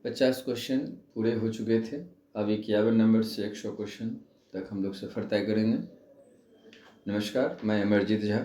50 question पूरे हो चुके थे। अब 51 नंबर से 100 क्वेश्चन तक हम लोग सफ़र तय करेंगे। नमस्कार, मैं अमरजीत झा।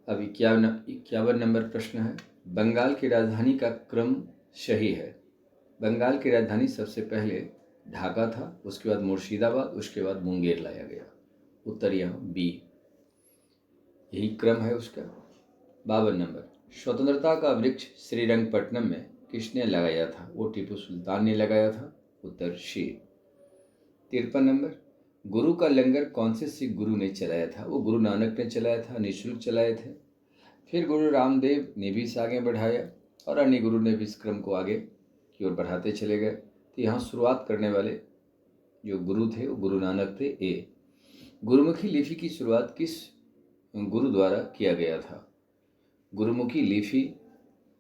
अब 51 नंबर प्रश्न है, बंगाल की राजधानी का क्रम सही है। बंगाल की राजधानी सबसे पहले ढाका था, उसके बाद मुर्शिदाबाद, उसके बाद मुंगेर लाया गया। उत्तर यहाँ बी, यही क्रम है उसका। 52 नंबर, स्वतंत्रता का वृक्ष श्रीरंगपट्टनम में किसने लगाया था? वो टीपू सुल्तान ने लगाया था। उत्तर सी। 53 नंबर, गुरु का लंगर कौन से सिख गुरु ने चलाया था? वो गुरु नानक ने चलाया था, निःशुल्क चलाए थे। फिर गुरु रामदेव ने भी इसे आगे बढ़ाया और अन्य गुरु ने भी इस क्रम को आगे की ओर बढ़ाते चले गए। तो यहाँ शुरुआत करने वाले जो गुरु थे वो गुरु नानक थे। ए, गुरुमुखी लिपि की शुरुआत किस गुरु द्वारा किया गया था? गुरुमुखी लिपि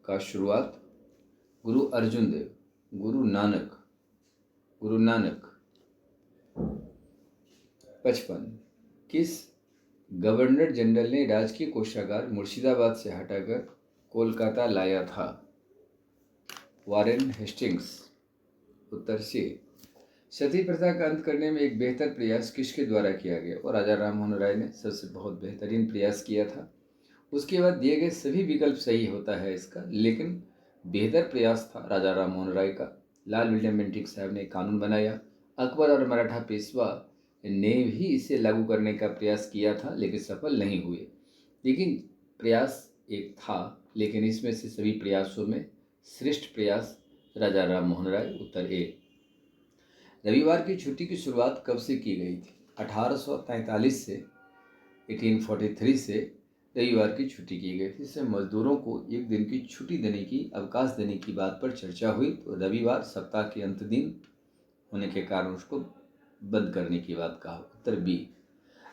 का शुरुआत गुरु अर्जुन देव, गुरु नानक। 55, किस गवर्नर जनरल ने राजकीय कोषागार मुर्शिदाबाद से हटाकर कोलकाता लाया था? Warren Hastings. उत्तर सी। सती प्रथा का अंत करने में एक बेहतर प्रयास किसके द्वारा किया गया? और राजा राम मोहन राय ने सबसे बहुत बेहतरीन प्रयास किया था। उसके बाद दिए गए सभी विकल्प सही होता है इसका, लेकिन बेहतर प्रयास था राजा राम मोहन राय का। लाल विलियम बेंटिक साहब ने कानून बनाया। अकबर और मराठा पेशवा ने भी इसे लागू करने का प्रयास किया था, लेकिन सफल नहीं हुए। लेकिन प्रयास एक था, लेकिन इसमें से सभी प्रयासों में श्रेष्ठ प्रयास राजा राम मोहन राय। उत्तर ए। रविवार की छुट्टी की शुरुआत कब से की गई थी? 1843 से 1843 से रविवार की छुट्टी की गई थी। इससे मजदूरों को एक दिन की छुट्टी देने की, अवकाश देने की बात पर चर्चा हुई, तो रविवार सप्ताह के अंत दिन होने के कारण उसको बंद करने की बात कहा। उत्तर बी।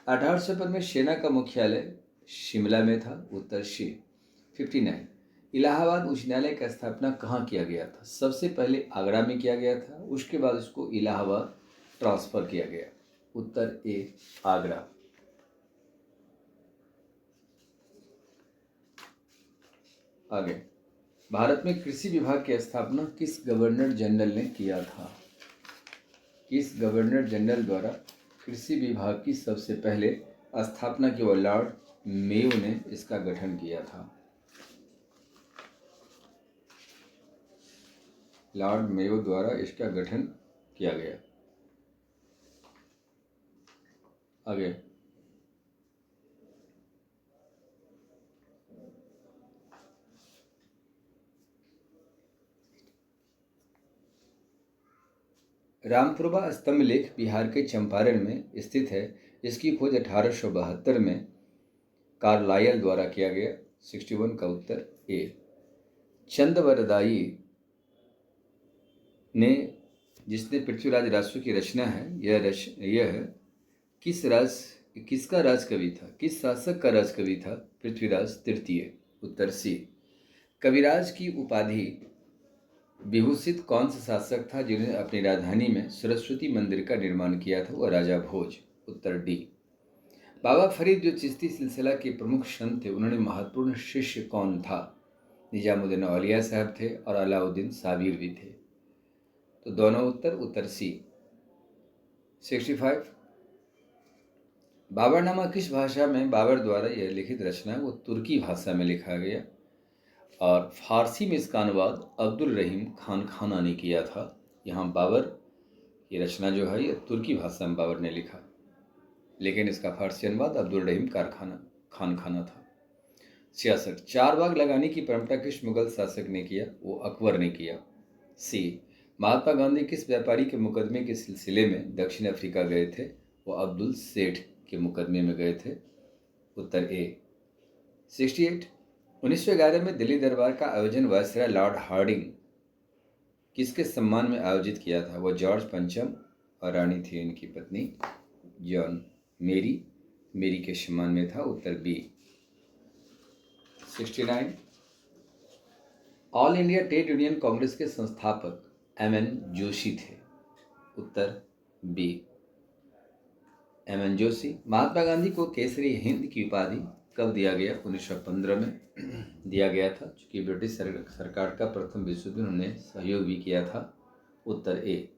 1856 में सेना का मुख्यालय शिमला में था। उत्तर सी। 59, इलाहाबाद उच्च न्यायालय का स्थापना कहाँ किया गया था? सबसे पहले आगरा में किया गया था, उसके बाद उसको इलाहाबाद ट्रांसफर किया गया। उत्तर ए, आगरा। आगे, भारत में कृषि विभाग की स्थापना किस गवर्नर जनरल ने किया था? किस गवर्नर जनरल द्वारा कृषि विभाग की सबसे पहले स्थापना की? और लॉर्ड मेयो ने इसका गठन किया था। लॉर्ड मेयो द्वारा इसका गठन किया गया। आगे, रामपुरवा स्तंभ लेख बिहार के चंपारण में स्थित है। इसकी खोज 1872 में कार्लायल द्वारा किया गया। 61 का उत्तर ए। चंदवरदाई ने, जिसने पृथ्वीराज राजस्व की रचना है, यह किसका राजकवि था? किस शासक का राजकवि था? पृथ्वीराज तृतीय। उत्तर सी। कविराज की उपाधि विभूषित कौन सा शासक था जिन्होंने अपनी राजधानी में सरस्वती मंदिर का निर्माण किया था? वह राजा भोज। उत्तर डी। बाबा फरीद जो चिश्ती सिलसिला के प्रमुख संत थे, उन्होंने महत्वपूर्ण शिष्य कौन था? निजामुद्दीन औलिया साहब थे और अलाउद्दीन साबिर भी थे। तो दोनों उत्तर सी। 65, बाबरनामा किस भाषा में बाबर द्वारा यह लिखित रचना है? वो तुर्की भाषा में लिखा गया और फारसी में इसका अनुवाद अब्दुल रहीम खान खाना ने किया था। यहाँ बाबर की रचना जो है ये तुर्की भाषा में बाबर ने लिखा, लेकिन इसका फारसी अनुवाद अब्दुल रहीम खान खाना था। 66, चार बाग लगाने की परंपरा किस मुगल शासक ने किया? वो अकबर ने किया। सी। महात्मा गांधी किस व्यापारी के मुकदमे के सिलसिले में दक्षिण अफ्रीका गए थे? वो अब्दुल सेठ के मुकदमे में गए थे। उत्तर ए। 68, 1911 में दिल्ली दरबार का आयोजन वायसराय लॉर्ड हार्डिंग किसके सम्मान में आयोजित किया था? वह जॉर्ज पंचम और रानी थी इनकी पत्नी जॉन मेरी के सम्मान में था। उत्तर B. 69, all India trade union Congress के संस्थापक एम.एन. जोशी थे। उत्तर बी, एम.एन. जोशी। महात्मा गांधी को केसरी हिंद की उपाधि कब दिया गया? 1915 में दिया गया था, चूँकि ब्रिटिश सरकार का प्रथम विश्व युद्ध में उन्होंने सहयोग भी किया था। उत्तर ए।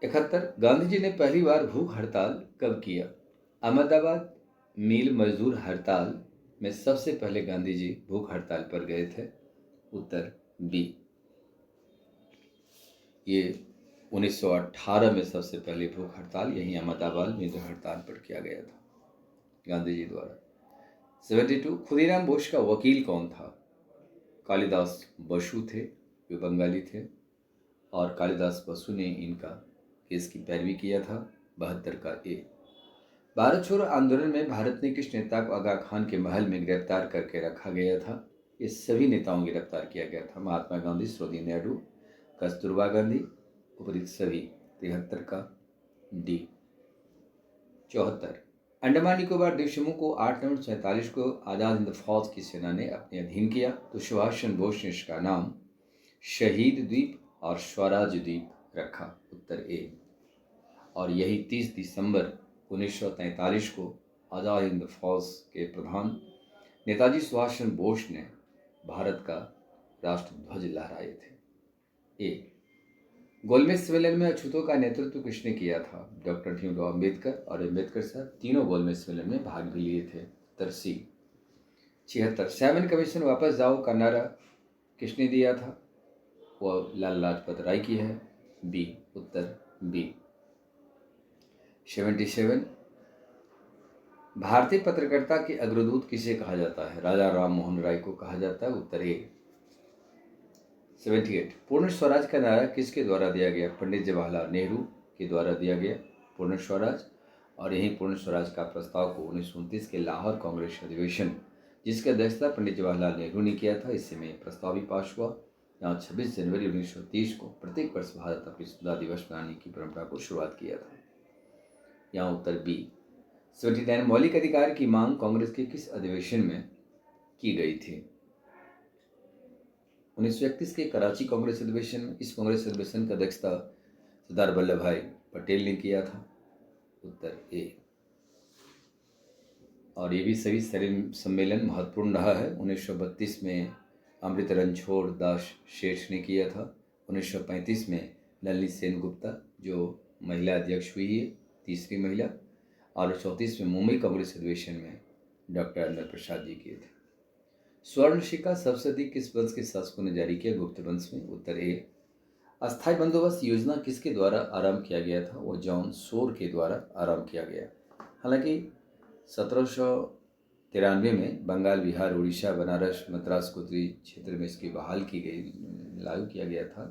71 गांधी जी ने पहली बार भूख हड़ताल कब किया? अहमदाबाद मिल मजदूर हड़ताल में सबसे पहले गांधी जी भूख हड़ताल पर गए थे। उत्तर बी। ये 1918 में सबसे पहले भूख हड़ताल यहीं अहमदाबाद मिल हड़ताल पर किया गया था गांधी जी द्वारा। 72 खुदीराम बोस का वकील कौन था? कालिदास बसु थे, वे बंगाली थे, और कालिदास बसु ने इनका केस की पैरवी किया था। 72 का ए। भारत छोड़ो आंदोलन में भारत ने किस नेता को आगा खान के महल में गिरफ्तार करके रखा गया था? ये सभी नेताओं को गिरफ्तार किया गया था। महात्मा गांधी, सरोजिनी नायडू, कस्तूरबा गांधी, उपरिक्त सभी। 73 का डी। 74 अंडमान निकोबार द्वीप समूह को 8 नवंबर 1947 को आजाद हिंद फौज की सेना ने अपने अधीन किया, तो सुभाष चंद्र बोस ने इसका नाम शहीद द्वीप और स्वराज द्वीप रखा। उत्तर ए। और यही 30 दिसंबर 1943 को आजाद हिंद फौज के प्रधान नेताजी सुभाष चंद्र बोस ने भारत का राष्ट्रध्वज लहराए थे। ए। गोलमेज सम्मेलन में अछूतों का नेतृत्व किसने किया था? डॉक्टर भीमराव अम्बेडकर, और अम्बेडकर साहब तीनों गोलमेज सम्मेलन में भाग भी लिए थे। उत्तर सी। 76 7 कमीशन वापस जाओ का नारा किसने दिया था? वह लाला लाजपत राय की है। बी। उत्तर बी। 77 भारतीय पत्रकारिता के अग्रदूत किसे कहा जाता है? राजा राम मोहन राय को कहा जाता है। उत्तर ए। 78 पूर्ण स्वराज का नारा किसके द्वारा दिया गया? पंडित जवाहरलाल नेहरू के द्वारा दिया गया पूर्ण स्वराज। और यही पूर्ण स्वराज का प्रस्ताव को 1929 के लाहौर कांग्रेस अधिवेशन, जिसकी अध्यक्षता पंडित जवाहरलाल नेहरू ने किया था, इसी में प्रस्ताव भी पास हुआ। यहाँ 26 जनवरी 1930 को प्रत्येक वर्ष भारत अपनी स्वतंत्रता दिवस मनाने की परंपरा को शुरुआत किया था। यहाँ उत्तर बी। 79 मौलिक अधिकार की मांग कांग्रेस के किस अधिवेशन में की गई थी? 1931 के कराची कांग्रेस अधिवेशन में। इस कांग्रेस अधिवेशन का अध्यक्षता सरदार वल्लभ भाई पटेल ने किया था। उत्तर ए। और ये भी सभी सम्मेलन महत्वपूर्ण रहा है। 1932 में अमृत रणछोड़ दास शेठ ने किया था। 1935 में ललित सेन गुप्ता जो महिला अध्यक्ष हुई है, तीसरी महिला। और 34 में मुंबई कांग्रेस अधिवेशन में डॉक्टर अमर प्रसाद जी किए थे। स्वर्ण सिक्का सबसे अधिक किस वंश के शासकों ने जारी किया? गुप्त वंश में। उत्तर ए। अस्थायी बंदोबस्त योजना किसके द्वारा आरंभ किया गया था? वो जॉन सोर के द्वारा आरंभ किया गया। हालांकि 1793 में बंगाल, बिहार, उड़ीसा, बनारस, मद्रास को उत्तरी क्षेत्र में इसकी बहाल की गई, लागू किया गया था,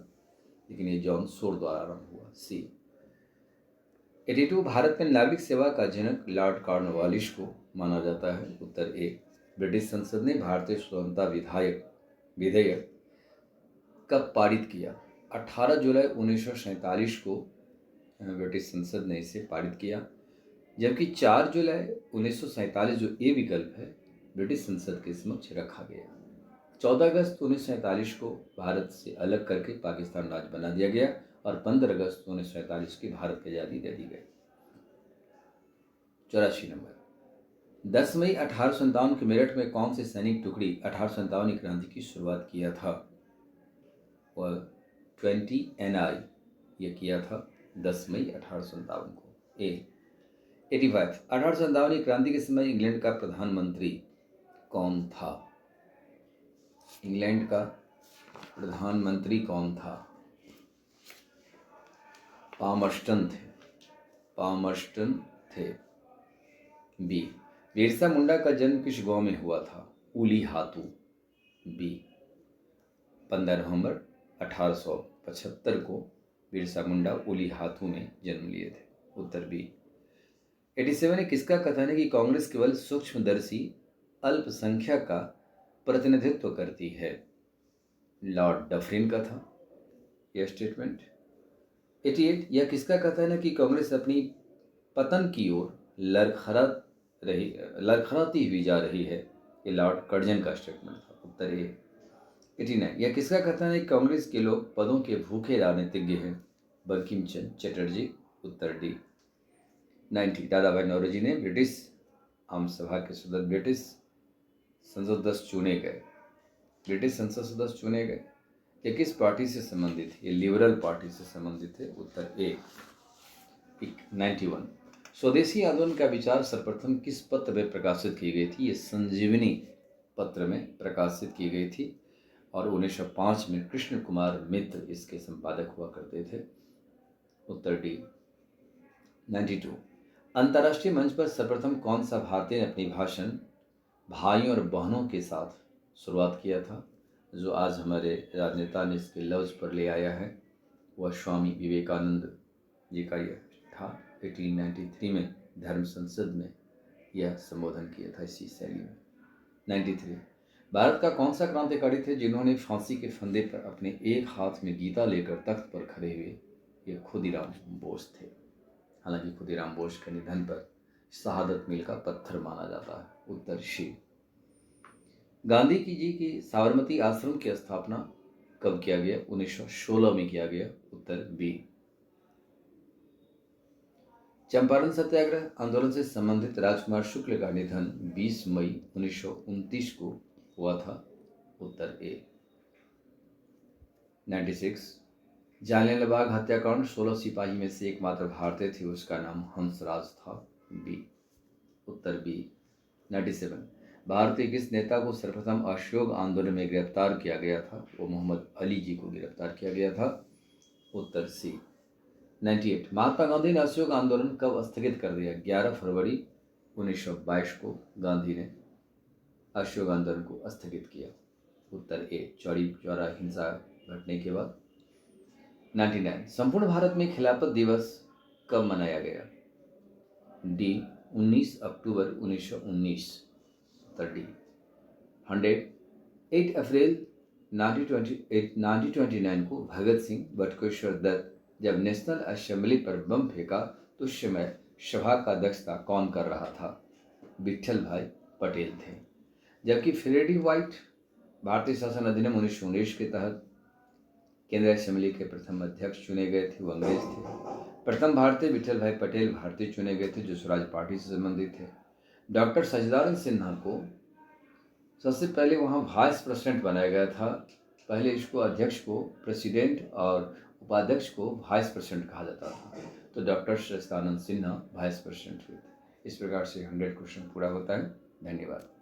लेकिन ये जॉन सोर द्वारा आरंभ हुआ। सी। 82 भारत में नागरिक सेवा का जनक लॉर्ड कॉर्नवालिस को माना जाता है। उत्तर ए। ब्रिटिश संसद ने भारतीय स्वतंत्रता विधेयक कब पारित किया? 18 जुलाई 1947 को ब्रिटिश संसद ने इसे पारित किया, जबकि 4 जुलाई 1947 जो ए विकल्प है ब्रिटिश संसद के समक्ष रखा गया। 14 अगस्त 1947 को भारत से अलग करके पाकिस्तान राज्य बना दिया गया और 15 अगस्त 1947 की भारत की आज़ादी दे दी गई। 84 नंबर 10 मई 1857 के मेरठ में कौन सी सैनिक टुकड़ी 1857 क्रांति की शुरुआत किया था? वह 20 NI ये किया था 10 मई 1857 को। ए। 85 1857 क्रांति के समय इंग्लैंड का प्रधानमंत्री कौन था? इंग्लैंड का प्रधानमंत्री कौन था? पामर्स्टन थे। बी। बिरसा मुंडा का जन्म किस गांव में हुआ था? उली हातू। बी। 15 नवंबर 1875 को बिरसा मुंडा उली हातू में जन्म लिए थे। उत्तर बी। 87 ने किसका कथन है कि कांग्रेस केवल सूक्ष्मदर्शी अल्पसंख्यक का प्रतिनिधित्व करती है? लॉर्ड डफरिन का था यह स्टेटमेंट। 88 यह किसका कथन है कि कांग्रेस अपनी पतन की ओर लड़खड़ाती हुई जा रही है? ये लॉर्ड कर्जन का स्टेटमेंट था। उत्तर ए। 89 यह किसका कथन है कि कांग्रेस के लोग पदों के भूखे राजनीतिज्ञ हैं? बंकिम चंद्र चटर्जी। उत्तर डी। 90 दादा भाई नौरोजी ने ब्रिटिश आम सभा के सदस्य ब्रिटिश संसद सदस्य चुने गए। ब्रिटिश संसद सदस्य चुने गए। ये किस पार्टी से संबंधित है? ये लिबरल पार्टी से संबंधित है। उत्तर ए 91। स्वदेशी आंदोलन का विचार सर्वप्रथम किस पत्र में प्रकाशित की गई थी? ये संजीवनी पत्र में प्रकाशित की गई थी और 1905 में कृष्ण कुमार मित्र इसके संपादक हुआ करते थे। उत्तर डी 92। अंतर्राष्ट्रीय मंच पर सर्वप्रथम कौन सा भारतीय ने अपनी भाषण भाइयों और बहनों के साथ शुरुआत किया था? जो आज हमारे राजनेता ने इसके लफ्ज पर ले आया है वह स्वामी विवेकानंद जी का यह था। 1893 में धर्म संसद में यह संबोधन किया था इसी शैली में। 93। भारत का कौन सा क्रांतिकारी थे जिन्होंने फांसी के फंदे पर अपने एक हाथ में गीता लेकर तख्त पर खड़े हुए? ये खुदीराम बोस थे। हालांकि खुदीराम बोस के निधन पर शहादत मील का पत्थर माना जाता है। उत्तर शी। गांधी जी की साबरमती आश्रम की स्थापना कब किया गया? 1916 में किया गया। उत्तर बी। चंपारण सत्याग्रह आंदोलन से संबंधित राजकुमार शुक्ल का निधन 20 मई 1929 को हुआ था। उत्तर ए 96। जालियांवाला बाग हत्याकांड 16 सिपाही में से एकमात्र भारतीय थे, उसका नाम हंसराज था। बी। उत्तर बी 97। भारतीय किस नेता को सर्वप्रथम असहयोग आंदोलन में गिरफ्तार किया गया था? वो मोहम्मद अली जी को गिरफ्तार किया गया था। उत्तर सी 98। महात्मा गांधी ने असहयोग आंदोलन कब स्थगित कर दिया? 11 फरवरी 1922 को गांधी ने असहयोग आंदोलन को स्थगित किया। उत्तर ए चौरी चौरा हिंसा घटने के बाद। 99। संपूर्ण भारत में खिलाफत दिवस कब मनाया गया? डी 19 अक्टूबर 1919। उत्तर डी 100। 8 अप्रैल 1929 को भगत सिंह बटुकेश्वर दत्त जब नेशनल असेंबली पर बम फेंका तो उस समय सभा का अध्यक्षता कौन कर रहा था? विट्ठल भाई पटेल थे। जबकि फ्रेडी व्हाइट भारतीय शासन अधिनियम 1919 के तहत केंद्रीय असेंबली के प्रथम अध्यक्ष चुने गए थे, वो अंग्रेज थे। प्रथम भारतीय विट्ठल भाई पटेल भारतीय चुने गए थे जो स्वराज पार्टी से संबंधित थे। डॉक्टर सच्चिदानंद सिन्हा को सबसे पहले वहाँ वाइस प्रेसिडेंट बनाया गया था। पहले इसको अध्यक्ष को प्रेसिडेंट और उपाध्यक्ष को वाइस प्रेसिडेंट कहा जाता था। तो डॉक्टर सच्चिदानंद सिन्हा वाइस प्रेसिडेंट हुए थे। इस प्रकार से 100 क्वेश्चन पूरा होता है। धन्यवाद।